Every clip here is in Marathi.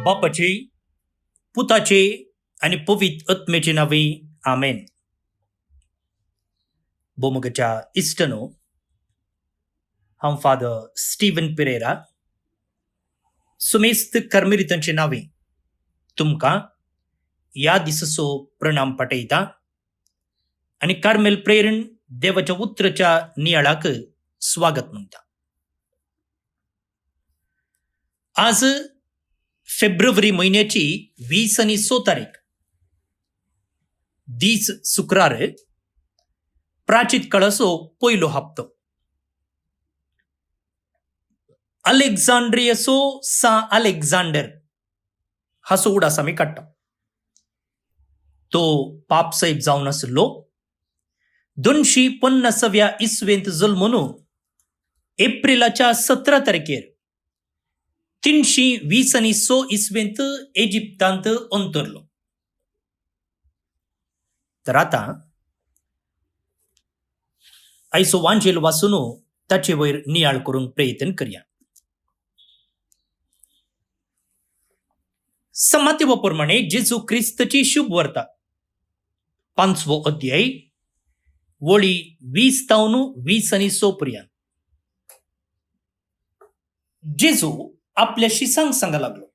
बापाचे, पुताचे आणि पवित्र आत्म्याचे नावे आमेन. बोमगच्या इष्टनो, हम फादर स्टीवन पेरेरा सुमेस्त कर्मरितांचे नावे तुमका या दिससो प्रणाम पटयता आणि कार्मेल प्रेरण देवाच्या उतरच्या नियाळाक स्वागत म्हणता. आज फेब्रुवारी महिन्याची 26 तारीख दीस शुक्रार प्राचीत काळाचो पयलो हप्तो. अलेक्झांड्रियाचो सा अलेक्झांडर हाचो उडास आमी काडटा. तो पाप साहेब जावन आसलो. 250व्या इसवेंत जल्मून एप्रिलाच्या 17 तारखेर 326 इसवेंत इजिप्तांत अंतरलो. तर आता आयचो वांजेल वाचून ताचे वयर नियाळ करून प्रयत्न करया. समात्यप्रमाणे जेजू क्रिस्तची शुभ वार्ता 5वो अध्याय वळी 20 तावन 26 पर्यंत. जेजू आपल्या शिसांक सांगा लागलो,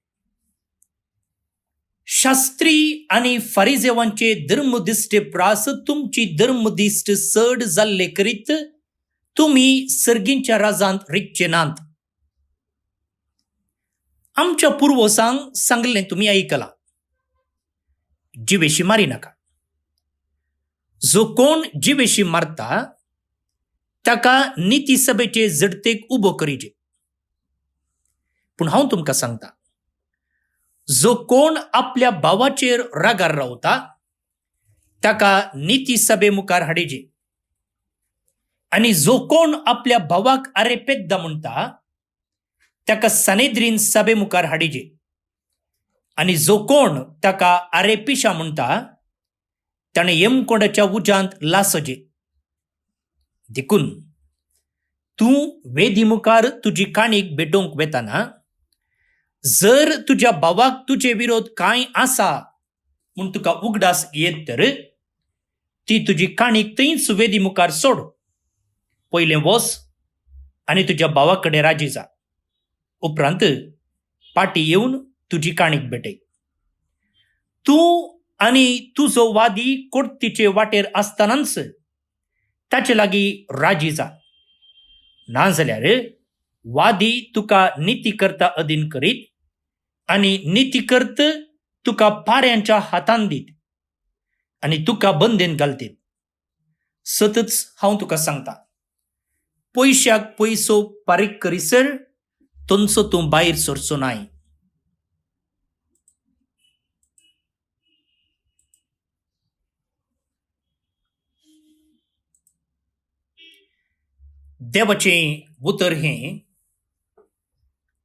शास्त्री आणि फारिजेवांचे धर्मदिष्टे प्रास तुमची धर्मदिष्ट चड जाल्ले करीत तुम्ही सर्गींच्या राजांत रिगचे नांत. आमच्या पुर्वसांक सांगले तुम्ही ऐकला, जिवेशी मारी नाका. जो कोण जिवेशी मारता ताका नीती सभेचे जडतेक उबो करीजे. पूण हांव तुमकां सांगता, जो कोण आपल्या भावाचेर रागार रावता ताका नीती सभे मुखार हाडिजे. आणि जो कोण आपल्या भावाक आरे पेद्दा म्हणटा ताका सनेद्रीन सभे मुखार हाडिजे. आणि जो कोण ताका आरे पिशा म्हणटा ताणे यमकोंडाच्या उजांत लासजे. देखून तूं वेदी मुखार तुजी काणीक भेटोवंक वेताना जर तुझ्या भावाक तुजे विरोध कांय आसा म्हूण तुका उगडास येत तर ती तुजी काणीक थंयच वेदी मुखार सोड. पयलें वच आनी तुज्या भावा कडेन राजी जा. उपरांत पाटी येवन तुजी काणीक भेटय. तूं आनी तुजो वादी कोर्टीचे वाटेर आसतनाच ताचे लागीं राजी जा. नाजाल्यार वादी तुका नीतीकर्ता अधीन करीत आणि नीतीकर्त तुका पाऱ्यांच्या हातान दीत आणि तुका बंदेन घालतीत. सतत हांव तुका सांगता, पयशाक पयसो फारीक करीसर तांचो तूं भायर सरचो नाय. देवाचें उतर हें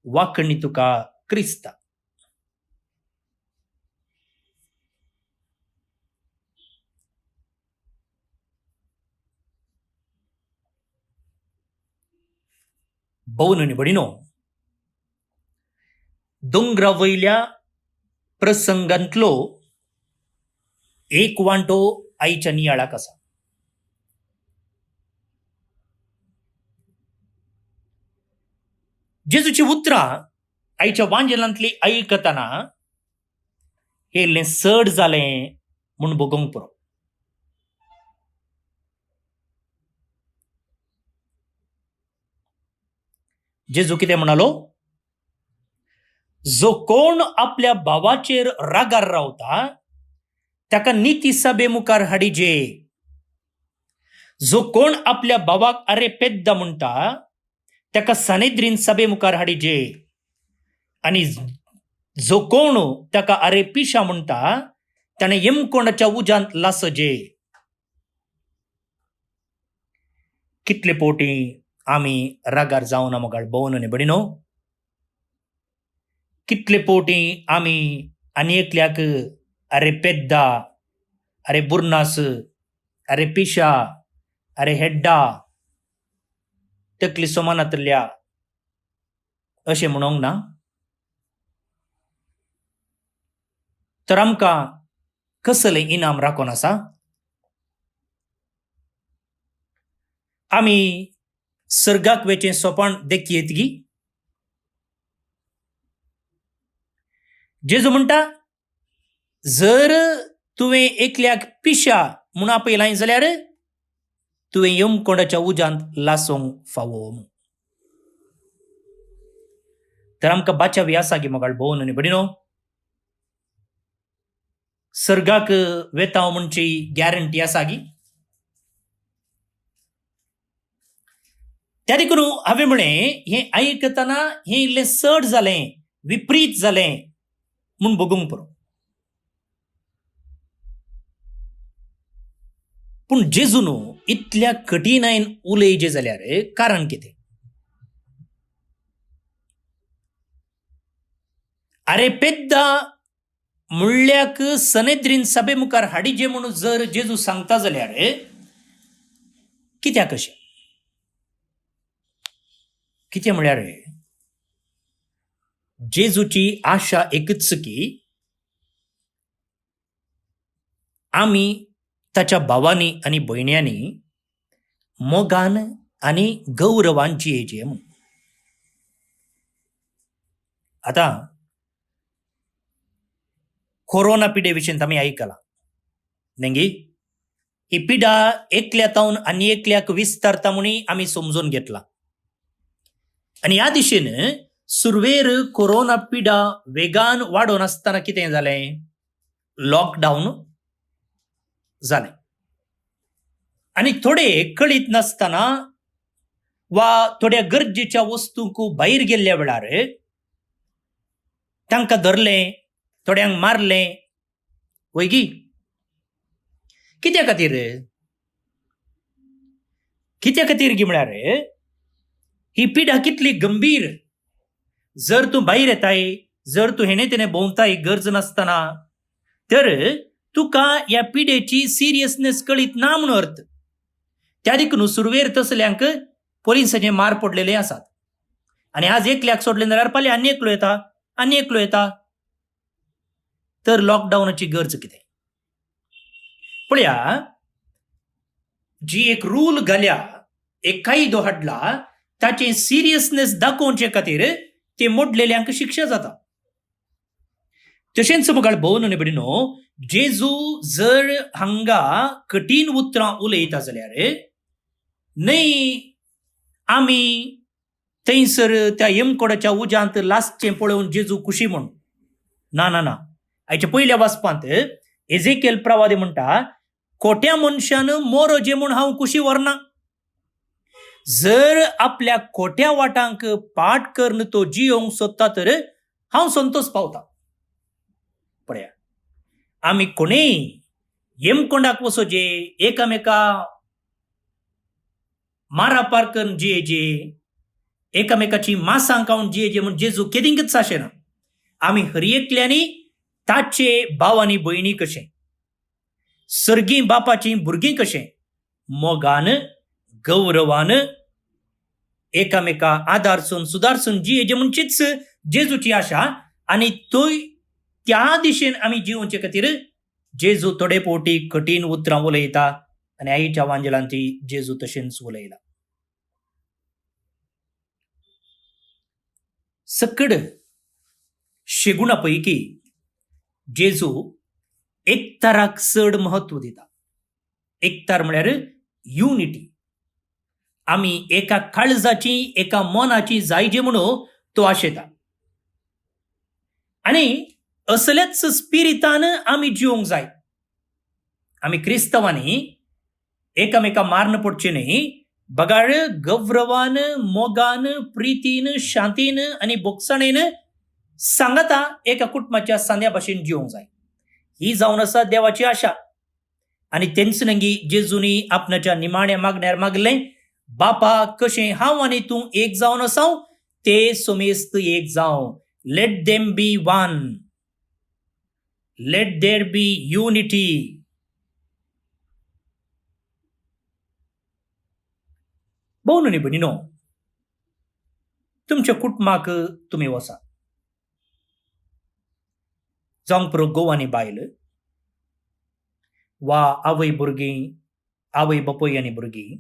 वाकणी तुका क्रिस्ता. भौन बडिनो, दोंगरा वयल्या प्रसंगांतलो एक वांटो आईच्या नियाळाक आसा. जेजूची उतरां आईच्या वांजेलांतली आयकतना हें चड जालें म्हूण बगोवंक पुरो. जेजू कितें म्हणालो, जो कोण आपल्या भावाचेर रागार रावता ताका नीती सभे मुखार हाडिजे. जो कोण आपल्या भावाक आरे पेद्दा म्हणटा ताका सनेद्रीन सभे मुखार हाडिजे. आणि जो कोण ताका आरे पिशा म्हणटा ताणे यमकोंडाच्या उजांत लासजे. कितले पोटी आमी रागार जावना मोगाळ भोवनने बडिनो. कितले पोटी आमी आनी एकल्याक आरे पेद्दा, आरे बुर्नास, आरे पिशा, आरे हेड्डा, तकली सोमानातल्या अशें म्हणोंक ना. तर आमकां कसलें इनाम राखून आसा? आमी सर्गाक वेचें सोपान देखी येतगी. जेजू म्हणटा, जर तुवें एकल्याक पिशा म्हूण आपयलां जाल्यार तुवें यमकोंडाच्या उज्यांत लासूंक फावो. तर आमकां बाचावी आसा गी मोगाळ भोवन आनी भयणीनो. सर्गाक वेता म्हणची गॅरंटी आसा गी. त्या देखून हांवें म्हळें हें आयकतना हें इल्लें चड जालें, विपरीत जालें म्हूण बगूंक पुरो. पूण जेजून इतल्या कठीणायेन उलयजें जाल्यार कारण कितें? अरे पेद्द मुळ्याक सनेद्रीन सभे मुखार हाडिजे म्हणून जर जेजू सांगता जाल्यार कित्याक अशें? कितें म्हळ्यार जेजूची आशा एकच की आमी ताच्या भावांनी आनी भयण्यांनी मोगान आनी गौरवान जियेचे म्हूण. आतां कोरोना पिडे विशीं आमी आयकलां न्ही. ही पिडा एकल्यातावन आनी एकल्याक विस्तारता म्हणून आमी समजून घेतला. आनी ह्या दिशेन सुरवेर कोरोना पिडा वेगान वाडोन आसतना कितें जालें? लॉकडावन जालें. आनी थोडे कळीत नासतना वा थोड्या गरजेच्या वस्तूंक भायर गेल्ल्या वेळार तांकां धरलें, थोड्यांक मारलें. वयगी कित्या खातीर? कित्या खातीर गी म्हळ्यार ही पिडा कितली गंभीर. जर तूं भायर येताय, जर तूं हेणे तेणे भोंवताय गरज नासतना, तर तुका ह्या पिडेची सिरियसनेस कळीत ना म्हणून अर्थ. त्या देखून सुरवेर तसल्यांक पोलिसांचे मार पडलेले आसात. आनी आज एकल्याक सोडले जाल्यार फाल्यां आनी एकलो येता, आनी एकलो येता. तर लॉकडावनाची गरज कितें? पळया, जी एक रूल घाल्या, एक कायदो हाडला, ताचे सिरियसनेस दाखोवचे खातीर ते मोडलेल्यांक शिक्षा जाता. तशेंच मुखार भोवन आनी भयणीनो, जेजू जर हांगा कठीण उतरां उलयता जाल्यार न्हय आमी थंयसर त्या यमकोडाच्या उज्यांत लासचें पळोवन जेजू खुशी म्हूण. ना ना ना. हाच्या पयल्या वाचपांत एजेकिएल प्रवादी म्हणटा, खोट्या मनशान मोरजे म्हूण हांव खुशी व्हरना. जर आपल्या खोट्या वाटांक पाट करून तो जियोंक सोदता तर हांव संतोष पावता. पळया, आमी कोणेय यमकोंडाक वचोजे, एकामेका मारापार करून जियेजे, एकामेकाची मांसां खावन जियेजे म्हूण जेजू केदींकच आशेना. आमी हर एकल्यांनी ताचे भाव आनी भयणी कशें, सर्गी बापाची भुरगीं कशें मोगान गौरवान एकामेका आदारसून सुदारसून जियेजे म्हणचीच जेजूची आशा. आनी त्या दिशेन आमी जिवोवचे खातीर जेजू थोडे फावटी कठीण उतरां उलयता. आनी आईच्या वांजलांती जेजू तशेंच उलयला. सकड शेगुणा पैकी जेजू एकताराक चड महत्व दिता. एकतार म्हळ्यार युनिटी. आमी एका काळजाची, एका मनाची जायजे म्हणून तो आशेता. आनी असलेच स्पिरितान आमी जिवंक जाय. आमी क्रिस्तवांनी एकामेका मारन पडचे न्हय. बगाड गौरवान, मोगान, प्रितीन, शांतीन आनी बोगसणेन सांगता एका कुटुंबाच्या सांद्या भाशेन जिवंक जाय. ही जावन आसा देवाची आशा. आनी तेंच नंगी जेजूनी आपणाच्या निमाण्या मागण्यार मागलें, बापा कशें हांव आनी तूं एक जावन आसाव, ते सोमेस्त एक जावं. Let them be one. Let there be unity. भोवन आनी भयणीनो, तुमच्या कुटुंबाक तुमी वचा. जावंक पुरो गोवानी बायल वा आवय भुरगीं आवय बापूय आनी भुरगीं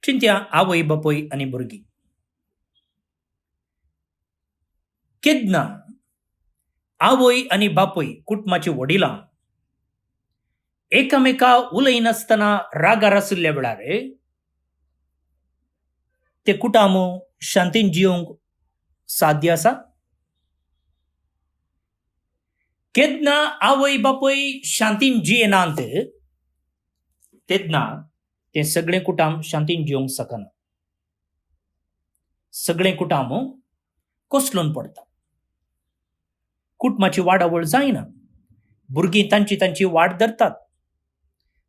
चिंत्या आवय बापूय आनी भुरगीं केन्ना आवय आनी बापूय कुटुंबाची वडिलां एकामेका उलयनासतना रागार आशिल्ल्या वेळार ते कुटुंब शांतीन जियोंक साध्य आसा? केन्ना आवय बापूय शांतीन जियेनात तेन्ना ते सगळे कुटुंब शांतीन जियोंक शकना. सगळे कुटुंब कोसळून पडटा. कुटुंबाची वाडावळ जायना. भुरगीं तांची तांची वाट धरतात.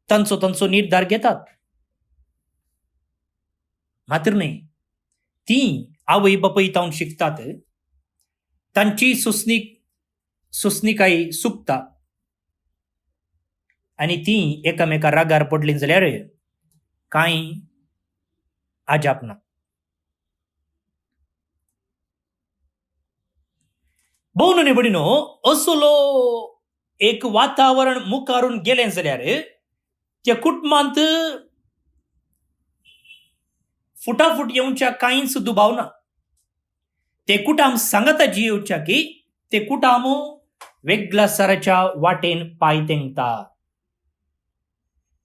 तांचो तांचो निर्धार घेतात. मात्र न्ही, ती आवय बापूय तावन शिकतात. तांची सुसणीकाय सुकता आनी ती एकामेका रागार पडली जाल्यार कांय अजाप ना. भोव न्हू निवडिनो असलो एक वातावरण मुखारून गेलें जाल्यार त्या कुटुंबांत फुटाफूट येवच्या कांयच दुबाव ना. ते कुटुंब सांगता जियेवच्या की ते कुटुंब वेगळ्या सराच्या वाटेन पाय तेंकता.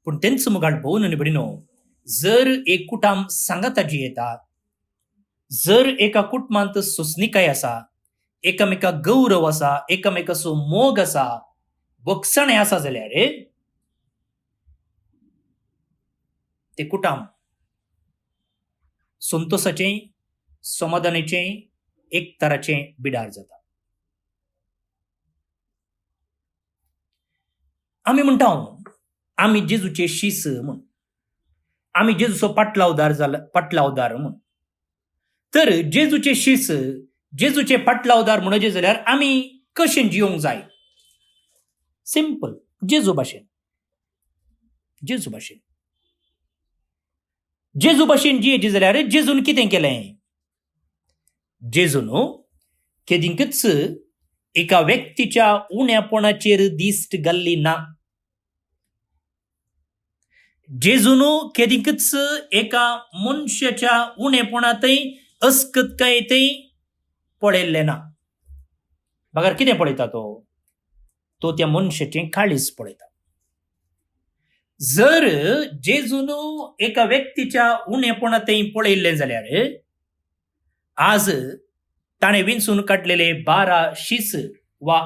पूण तेंच मुखार भोव न्हू निवडिनो जर एक कुटुंब सांगता जियेता, जर एका कुटुंबांत सुसणीकाय आसा, एकामेका गौरव आसा, एकामेकाचो मोग आसा, बक्षणें आसा जाल्यार ते कुटुंब संतोषाचें, समाधानाचें, एक तराचें बिडार जाता. आमी म्हणटा आमी जेजूचे शीस म्हूण, आमी जेजूचो पाटलावदार म्हूण. तर जेजूचे शीस, जेजूचे पाटलावदार म्हणचे जाल्यार आमी कशें जियोंक जाय? सिंपल, जेजू भाशेन. जेजू भाशेन जेजू भाशेन जियेचें जाल्यार जेजून कितें केलें? जेजून केदिंकच एका व्यक्तीच्या उण्यापणाचेर दिश्ट घाल्ली ना. जेजून केदिंकच एका मनशाच्या उणेपणांतय अस्कतकायेतय पळयल्लें ना. भागार कितें पळयता तो त्या मनशाचें काळीज पळयता. जर जेजून एका व्यक्तीच्या उणेपणांतय पळयल्लें जाल्यार आज ताणें विंचून काडलेले 12 शीस वा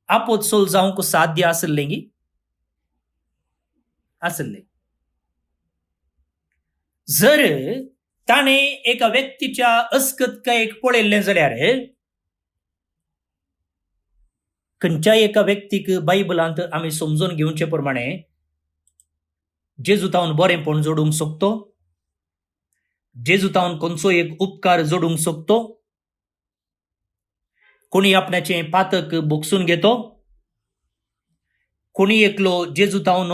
आपोत्सोल जावंक साध्य आसलें गी? आसलें. जर ताणें एका व्यक्तीच्या अस्कतकायेक पळयल्लें जाल्यार खंयच्याय एका व्यक्तीक बायबलांत आमी समजून घेवचे प्रमाणे जेजू तावन बरेंपण जोडूंक सोदतो, जेजू तावन खंयचो एक उपकार जोडूंक सोदतो, कोणी आपणाचें पातक बोगसून घेतो, कोणी एकलो जेजू तावन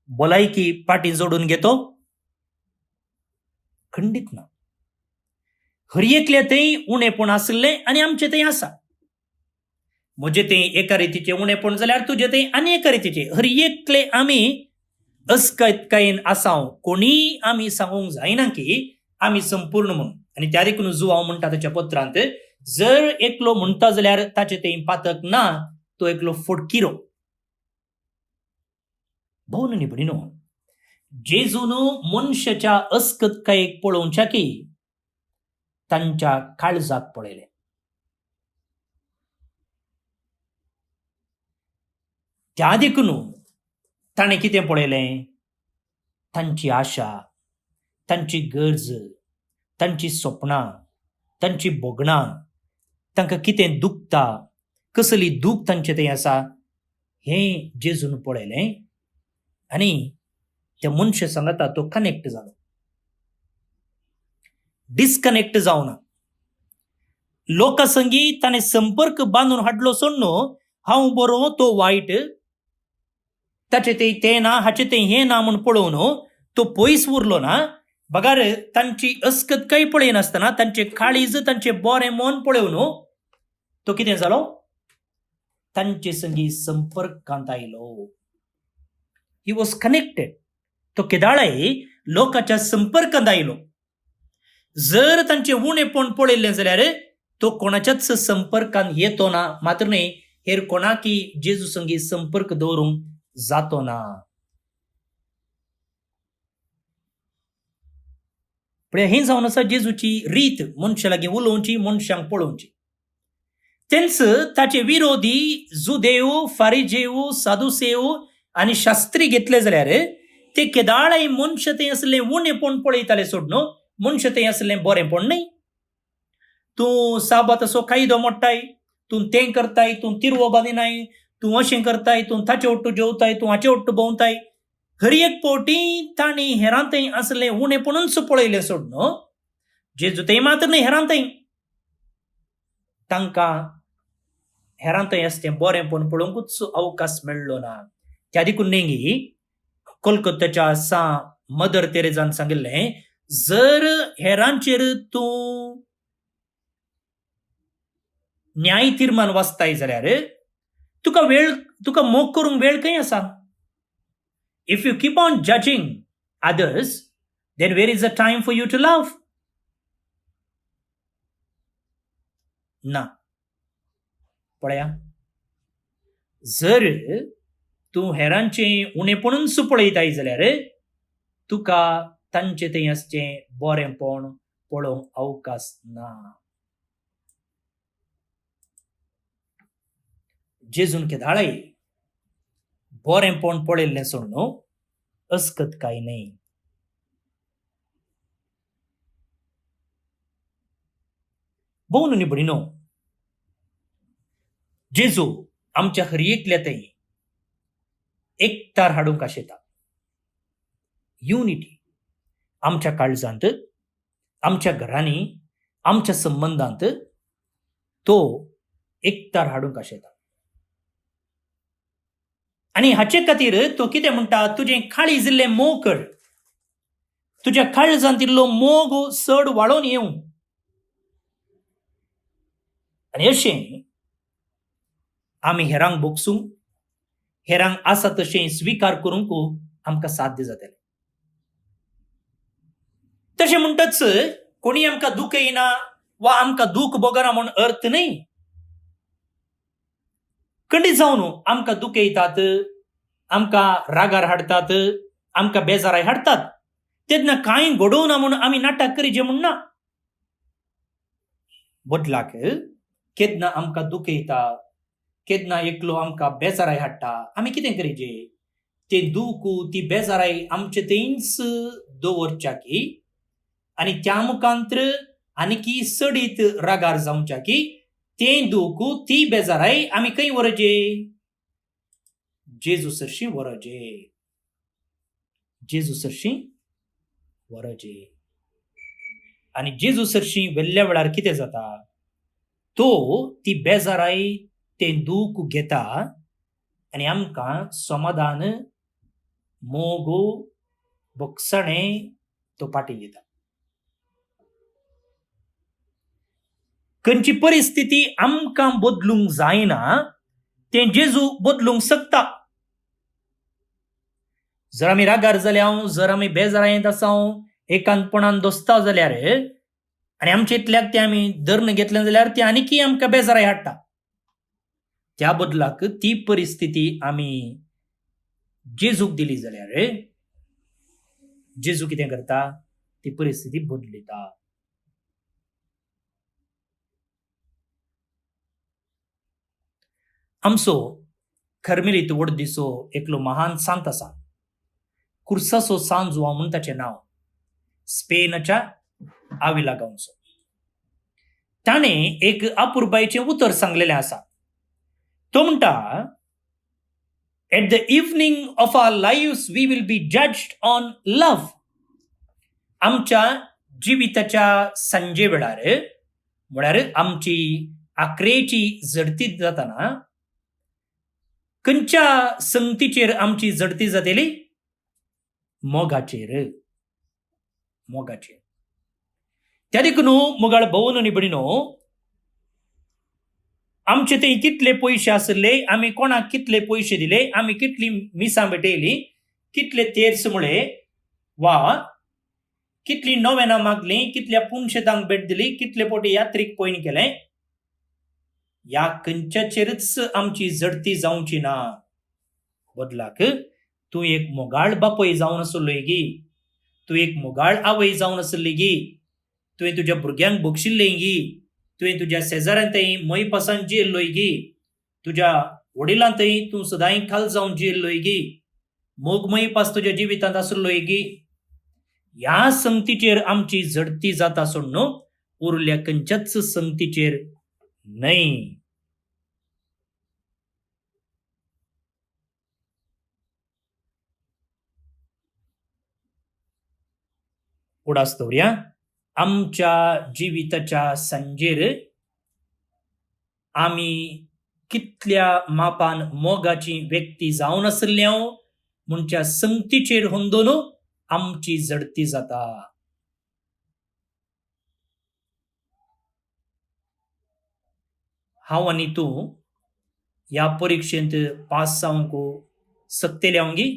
भलायकी पाटी जोडून घेतो? खंडीत ना. हर एकल्यातय उणेपण आसलें आनी आमचें तें आसा. म्हजें तें एका रितीचें उणेपण जाल्यार तुजें तें आनी एका रितीचें. हर एकले आमी अस्कतकायेन आसाव. कोणी आमी सांगूंक जायना की आमी संपूर्ण म्हणून. आनी त्या देखून जुवांव म्हणटा ताच्या पत्रांत, जर एकलो म्हणटा जाल्यार ताचें तें पातक ना, तो एकलो फोडकिरो. भोव न्हू निवडिनो जेजून मनशाच्या अस्कतकायेक पळोवच्या की तांच्या काळजाक पळयलें. त्या देखून ताणें कितें पळयलें? तांची आशा, तांची गरज, तांची स्वप्नां, तांची भोगणां, तांकां कितें दुखता, कसली दूख तांचें तें आसा, हें जेजून पळयलें आनी त्या मनशा सांगता तो कनेक्ट जालो. डिस्कनेक्ट जावना. लोकां संगी ताणें संपर्क बांदून हाडलो सोड न्हू, हांव बरो तो वायट, ताचें तें ना, हाचें तें हें ना म्हूण पळोवन तो पयस उरलो ना. बगार तांची अस्कतकाय पळयनासतना तांचें काळीज, तांचें बरें मन पळोवन तो कितें जालो तांचे संगी संपर्कांत आयलो. He was connected. तो केदाळय लोकांच्या संपर्कांत आयलो. जर तांचे उणेपण पळयलें जाल्यार तो कोणाच्याच संपर्कांत येतो ना. मात्र न्ही हेर कोणाकी जेजू संगी संपर्क दवरूंक जातो ना. पण हें जावन आसा जेजूची रीत मनशा लागीं उलोवची, मनशांक पळोवची. तेंच ताचे विरोधी जुदेव, फारिजेव, सादुसेव आनी शास्त्री घेतले जाल्यार ते केदाळय मनशा थंय असलें उणेपण पळयताले सोड न्हू, मनशा थंय असलें बरेंपण न्ही. तूं साबात असो कायदो मोडटाय, तूं तें करताय, तूं तिरवो बांदिनाय, तूं अशें करताय, तूं ताचे वट्टू जेवताय, तूं हाचे वट्टू भोंवताय. हर एक पावटी तांणी हेरां थंय असलें उणेपणूच पळयलें सोड न्हू. जेजू थंय मात्र न्ही हेरां थंय तांकां हेरां थंय असतें बरेंपण पळोवंकूच अवकाश मेळ्ळो ना. त्या देखून नेंगी कोलकात्याच्या सा मदर तेरेजान सांगिल्लें, जर हेरांचेर तूं न्याय तीर्मान वाचताय जाल्यार तुका मोग करूंक वेळ खंय आसा. If you keep on judging others, then where is the time for you to love? ना. पळया, जर तूं हेरांचें उणेपणूच पळयताय जाल्यार तुका तांचे थंय असचें बरेंपण पळोवंक अवकाश ना. जेजून केदाळय बरेंपण पळयल्लें सोड न्हू, अस्कत कांय न्ही. भोवन न्ही भयणीनो, जेजू आमच्या हर एकल्या थंय एकतार हाडूंक आशेता. युनिटी आमच्या काळजांत, आमच्या घरांनी, आमच्या संबंधांत तो एकतार हाडूंक आशेता. आनी हाचे खातीर तो कितें म्हणटा, तुजें काळीजिल्लें मोग कर. तुज्या काळजांत इल्लो मोग चड वाडोवन येवं. आनी अशें आमी हेरांक भोगसूंक, हेरांक आसा तशें स्विकार करूंक आमकां साध्य जातलें. तशें म्हणटच कोणी आमकां दूख येयना वा आमकां दूख भोगना म्हूण अर्थ न्ही. खंडीत जावन आमकां दूख येतात, आमकां रागार हाडटात, आमकां बेजाराय हाडटात. तेन्ना कांय घडोवना म्हूण आमी नाटक करीचे म्हूण ना. बदलाक केन्ना आमकां दूख येता, केन्ना एकलो आमकां बेजाराय हाडटा, आमी कितें करीचें? तें दूख, ती बेजाराय आमचे थंयच दवरच्याकी आनी त्या मुखांत्र आनीकी सडीत रागार जावच्या की तें दूख, ती बेजाराय आमी खंय व्हरचे? जेजू सरशी व्हरचे. जेजू सरशी व्हरचे. आनी जेजू सरशी वेल्ल्या वेळार कितें जाता? तो ती बेजाराय, तें दूख घेता आनी आमकां समाधान, मोग, भोगसाणें तो पाटी दिता. खंयची परिस्थिती आमकां बदलूंक जायना तें जेजू बदलूंक शकता. जर आमी रागार जाल्याव, जर आमी बेजारायेंत आसाव, एकांतपणान दोस्ताव जाल्यार आनी आमचे इतल्याक तें आमी धर्ण घेतलें जाल्यार तें आनीकी आमकां बेजाराय हाडटा. त्या बदलाक ती परिस्थिती आमी जेजूक दिली जाल्यार जेजू कितें करता? ती परिस्थिती बदलिता. आमचो खर्मेलीत वडदिसो एकलो महान सांत आसा, कुर्सासो सांत जुआंव म्हूण ताचें नांव. स्पेनच्या आविला गांवचो. ताणें एक अपुरबायेचें उतर सांगलेलें आसा. तो म्हणटा, at the evening of our lives we will be judged on love. आमच्या जिविताच्या सांजे वेळार म्हळ्यार आमची आखरेची झडती जाताना खंयच्या संगतीचेर आमची झडती जातली? मोगाचेर. मोगाचेर. त्या देखून मोगाळ भोवन न्ही भयणीनो, आमचे ते कितले पयशे आसले, आमी कोणाक कितले पयशे दिले, आमी कितली मिसां भेटयली, कितले तेर्स मुळे वा कितली नोवेनां मागली, कितल्या पुणशेतांक भेट दिली, कितले पोटी यात्रेक पयन केले, ह्या खंयच्याचेरच आमची जडती जावची ना. बदलाक तूं एक मोगाळ बापय जावन आसलोय गी, तूं एक मोगाळ आवय जावन आसली गी, तुवें तुज्या भुरग्यांक बक्षिल्लें गी, तुवें तुज्या शेजाऱ्यांतय मय पासान जियेल्लोय गी, तुज्या वडिलांतय तूं सदांय खाल जावन जियेल्लोय गी, मोगमय पास तुज्या जिवितांत आसलोय गी. ह्या संगतीचेर आमची जडती जाता सोड न्हू, उरल्या खंयच्याच संगतीचेर न्हय. उडास दवरया. आमच्या जिविताच्या सांजेर आमी कितल्या मापान मोगाची व्यक्ती जावन आसल्यो म्हणच्या संगतीचेर हुंदून आमची जडती जाता. हांव आनी तूं ह्या परिक्षेंत पास जावंक शकतले हांगी?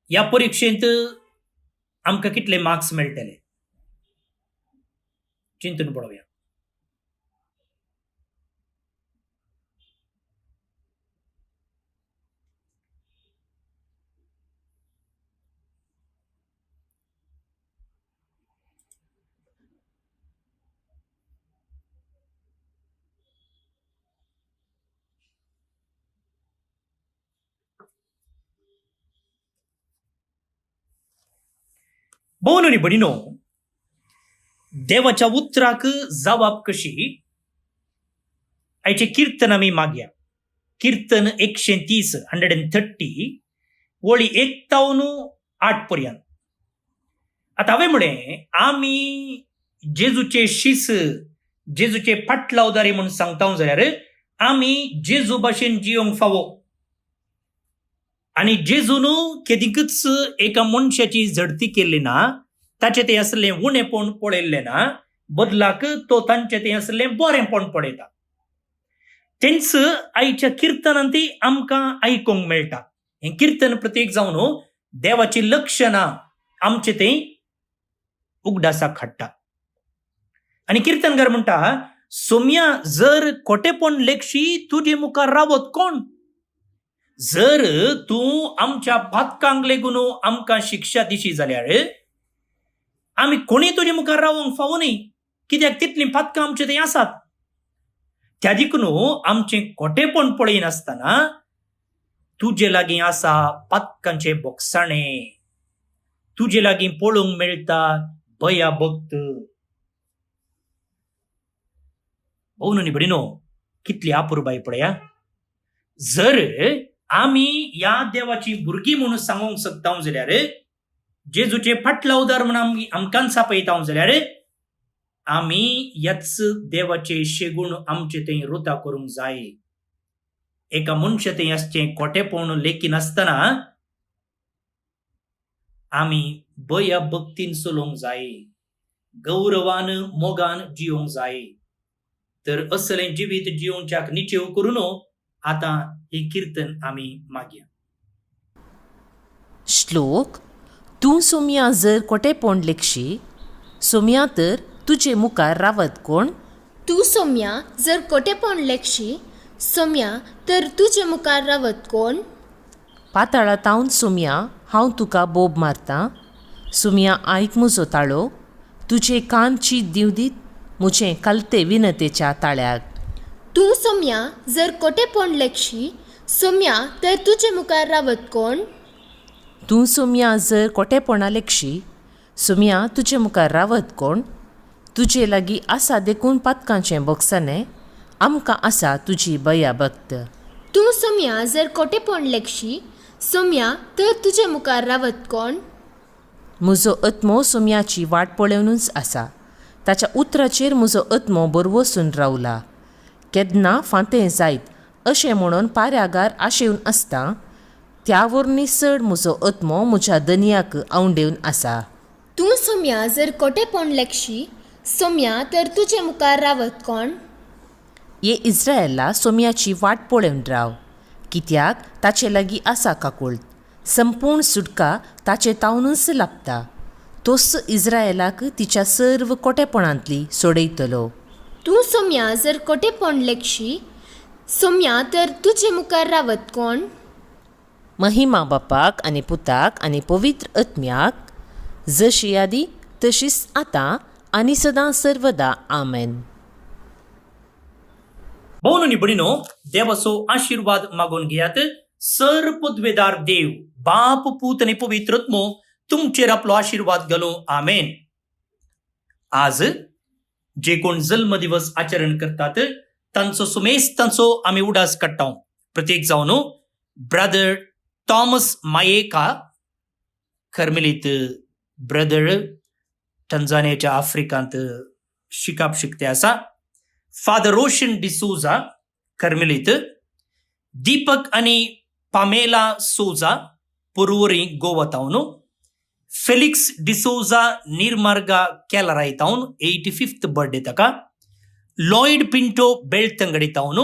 ह्या परिक्षेंत आमकां कितले मार्क्स मेळटले? चिंतून पळोवया. भोवन आनी भयणीनो, देवाच्या उतराक जावाब कशी आयचे कीर्तन आमी मागया. कीर्तन 130 130 वळी 1 पर्यंत. आता हांवें म्हळें आमी जेजूचे शिस, जेजूचे फाटलावदारी म्हूण सांगता जाल्यार आमी जेजू भाशेन जियोंक फावो. आनी जेजून केदीकच एका मनशाची झडती केल्ली ना, ताचे ते असलें उणेपण पळयल्लें ना, बदलाक तो तांचे ते असलें बरेंपण पळयता. तेंच आयच्या कीर्तनांत आमकां आयकूंक मेळटा. हें कीर्तन प्रत्येक जावन देवाची लक्षणां आमचे ते उगडासाक हाडटा. आनी कीर्तनकार म्हणटा, सोम्या जर खोटेपण लेखशी तुजे मुखार रावत कोण? जर तूं आमच्या पातकांक लेगून आमकां शिक्षा दिशी जाल्यार आमी कोणी तुजे मुखार रावंक फावो न्ही, कित्याक तितलीं पातकां आमचे थंय आसात. त्या देखून आमचें खोटेपण पळयनासतना तुजे लागीं आसा पातकांचे बोगसाणें, तुजे लागीं पळोवंक मेळटा भया भक्त. भोवन आनी भयणीनो, कितली अपुरबाय पळया. जर आमी ह्या देवाची भुरगीं म्हणून सांगूंक शकता जाल्यार, जेजूचे फाटलावदार म्हणून आमकां सापयता जाल्यार आमी ह्याच देवाचे शेगूण आमचे थंय रुता करूंक जाय. एका मनशा थंय आसचें खोटेपण लेखी नासतना आमी भया भक्तीन चलोवंक जाय, गौरवान मोगान जियोंक जाय. तर असलें जिवीत जियोवच्याक निचेव करून आतां हे कीर्तन आमी मागया. श्लोक. तूं सोम्या जर खोटेपण लेखशी, सोम्या तर तुजे मुखार रावत कोण? तूं सोम्या जर खोटेपण लेखशी, सोम्या तर तुजे मुखार रावत कोण? पाताळांतावन सोम्या हांव तुका बोब मारतां. सोम्या आयक म्हजो ताळो, तुजे कान चीत दिव दीत म्हजे कालते विनतेच्या ताळ्याक. तूं सोम्या जर खोटेपण लेखशी, सोम्या तर तुजे मुखार रावत कोण? तूं सोम्या जर खोटेपणा लेखशी, सोम्या तुजे मुखार रावत कोण? तुजे लागीं आसा देखून पातकांचें बोगसाणें, आमकां आसा तुजी भया भक्त. तूं सोम्या जर खोटेपण लेखशी, सोम्या तर तुजे मुखार रावत कोण? म्हजो आत्मो सोम्याची वाट पळोवनूच आसा. ताच्या उतराचेर म्हजो आत्मो बरवसून रावला. केन्ना फांतें जायत अशें म्हणून पाऱ्यागार आशेवन आसता, त्या वरणी चड म्हजो आत्मो म्हज्या दनयाक आवंडेवन आसा. तूं सोम्या जर कोटेपण लेखशी सोम्या तर तुजे मुखार रावत कोण? ये इस्रायेला सोम्याची वाट पळोवन राव, कित्याक ताचे लागीं आसा काकूळ. संपूर्ण सुटका ताचे तावनूच लाभता. तोच इस्रायेलाक तिच्या सर्व कोटेपणांतली सोडयतलो. तूं सोम्या जर कोटेपण लेखशी सोम्या तर तुजे मुखार रावत कोण? महिमा बापाक आनी पुताक आनी पवित्र आत्म्याक, जशी आदी तशीच आतां आनी सदां सर्वदा. आमेन. भाऊ आणि बहिणीनो, देवाचो आशीर्वाद मागून घेयात. सर पदवेदार देव बाप पूत आणि पवित्र आत्मो तुमचेर आपलो आशीर्वाद घालो. आमेन. आज जे कोण जन्म दिवस आचरण करतात तांचो सुमेस्तांचो आम्ही उडास काडटा. प्रत्येक जावन ब्रदर थॉमस मायेका, खरमिलीत ब्रदर टंजानियाच्या आफ्रिकांत शिकाप शिकते आसा. फादर रोशन डिसोजा, खरमिलीत. दीपक आणि पामेला सोजा, पुरवरी गोवा तावन. फेलिक्स डिसोजा निर्मार्गा कॅलराय तावन 85th बर्थडे ताका. लॉयड पिंटो बेಳ್ತಂಗಡಿ तावन.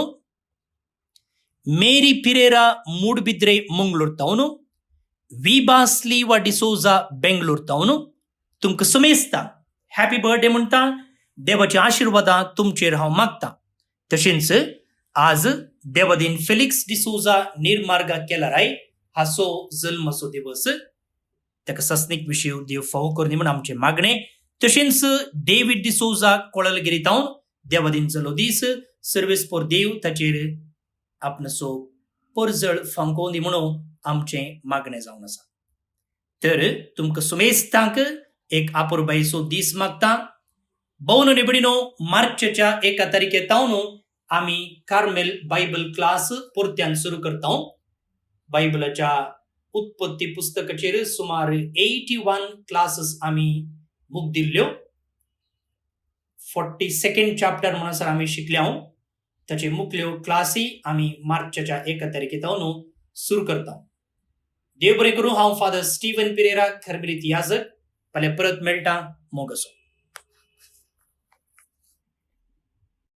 ಮೇರಿ ಪಿರೇರಾ ಮೂಡ್ಬಿದ್ರೆ ಮಂಗಳೂರು तावन. विबास्लीवा डिसोजा बेंगळूर तावन. तुमकां सुमेस्ता हॅपी बर्थडे म्हणटा. देवाचे आशीर्वाद तुमचेर हांव मागता. तशेंच आज देवादीन फेलिक्स डिसोजा निर्मार्गा कॅलराय हाचो जल्माचो दिवस. ताका सस्नीक विशीं देव फावो करनी म्हण आमचे मागणे. तशेंच डेव्हिड डिसोजा कोळलगिरी तावन देवादीन चलो दीस. सर्वेस पोर देव ताचेर आपणसो परजळ फांकोनी म्हणून आमचे मागणे जावन आसा. तर तुमकां सुमेस्तांक एक आपुरबायेचो दीस मागता. भाऊ आणि बहिणीनो, मार्चच्या 1 तारखेतावन आम्ही कार्मेल बायबल क्लास परत्यान सुरू करता. बायबलाच्या उत्पत्ती पुस्तकाचेर सुमार 81 क्लासेस आम्ही बूक दिल्ल्यो. 42nd चॅप्टर म्हणसर आम्ही शिकल्या. ताचे मुखल्यो क्लासी आम्ही मार्चच्या 1 तारखेतावन सुरू करता. देव बरें करूं. हांव फादर स्टीवन पिरेरा, खरमिलीत याजक. फाल्यां परत मेळटा. मोग असो.